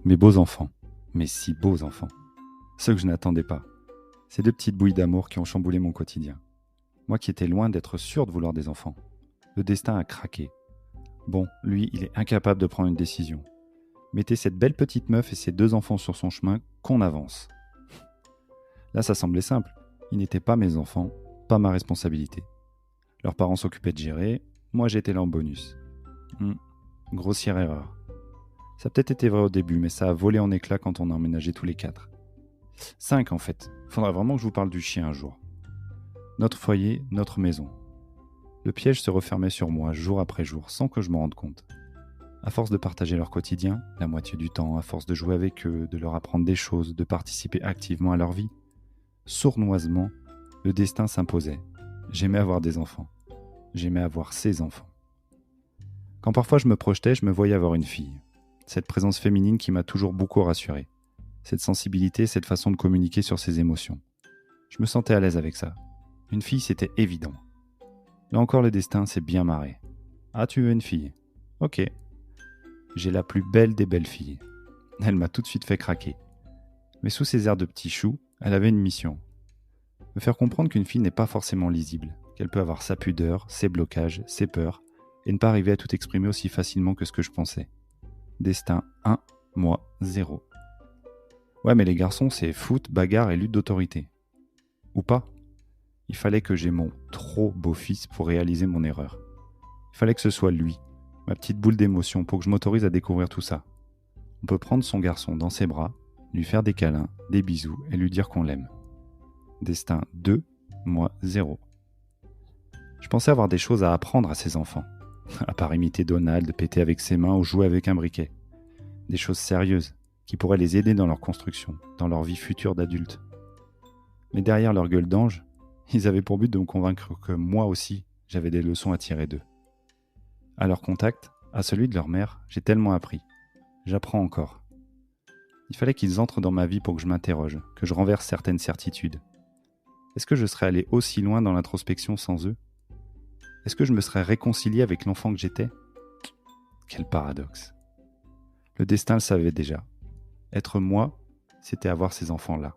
Mes beaux enfants. Mes si beaux enfants. Ceux que je n'attendais pas. Ces deux petites bouilles d'amour qui ont chamboulé mon quotidien. Moi qui étais loin d'être sûr de vouloir des enfants. Le destin a craqué. Bon, lui, il est incapable de prendre une décision. Mettez cette belle petite meuf et ses deux enfants sur son chemin, qu'on avance. Là, ça semblait simple. Ils n'étaient pas mes enfants, pas ma responsabilité. Leurs parents s'occupaient de gérer, moi j'étais là en bonus. Grossière erreur. Ça a peut-être été vrai au début, mais ça a volé en éclats quand on a emménagé tous les 4. 5 en fait. Faudra vraiment que je vous parle du chien un jour. Notre foyer, notre maison. Le piège se refermait sur moi jour après jour, sans que je m'en rende compte. À force de partager leur quotidien, la moitié du temps, à force de jouer avec eux, de leur apprendre des choses, de participer activement à leur vie, sournoisement, le destin s'imposait. J'aimais avoir des enfants. J'aimais avoir ses enfants. Quand parfois je me projetais, je me voyais avoir une fille. Cette présence féminine qui m'a toujours beaucoup rassuré. Cette sensibilité, cette façon de communiquer sur ses émotions. Je me sentais à l'aise avec ça. Une fille, c'était évident. Là encore, le destin s'est bien marré. Ah, tu veux une fille ? Ok. J'ai la plus belle des belles filles. Elle m'a tout de suite fait craquer. Mais sous ses airs de petit chou, elle avait une mission. Me faire comprendre qu'une fille n'est pas forcément lisible, qu'elle peut avoir sa pudeur, ses blocages, ses peurs, et ne pas arriver à tout exprimer aussi facilement que ce que je pensais. Destin 1, moi 0. Ouais, mais les garçons, c'est foot, bagarre et lutte d'autorité. Ou pas. Il fallait que j'aie mon trop beau fils pour réaliser mon erreur. Il fallait que ce soit lui, ma petite boule d'émotion, pour que je m'autorise à découvrir tout ça. On peut prendre son garçon dans ses bras, lui faire des câlins, des bisous et lui dire qu'on l'aime. Destin 2, moi 0. Je pensais avoir des choses à apprendre à ces enfants, à part imiter Donald, péter avec ses mains ou jouer avec un briquet. Des choses sérieuses, qui pourraient les aider dans leur construction, dans leur vie future d'adulte. Mais derrière leur gueule d'ange, ils avaient pour but de me convaincre que moi aussi, j'avais des leçons à tirer d'eux. À leur contact, à celui de leur mère, j'ai tellement appris. J'apprends encore. Il fallait qu'ils entrent dans ma vie pour que je m'interroge, que je renverse certaines certitudes. Est-ce que je serais allé aussi loin dans l'introspection sans eux ? Est-ce que je me serais réconcilié avec l'enfant que j'étais ? Quel paradoxe. Le destin le savait déjà. Être moi, c'était avoir ces enfants-là.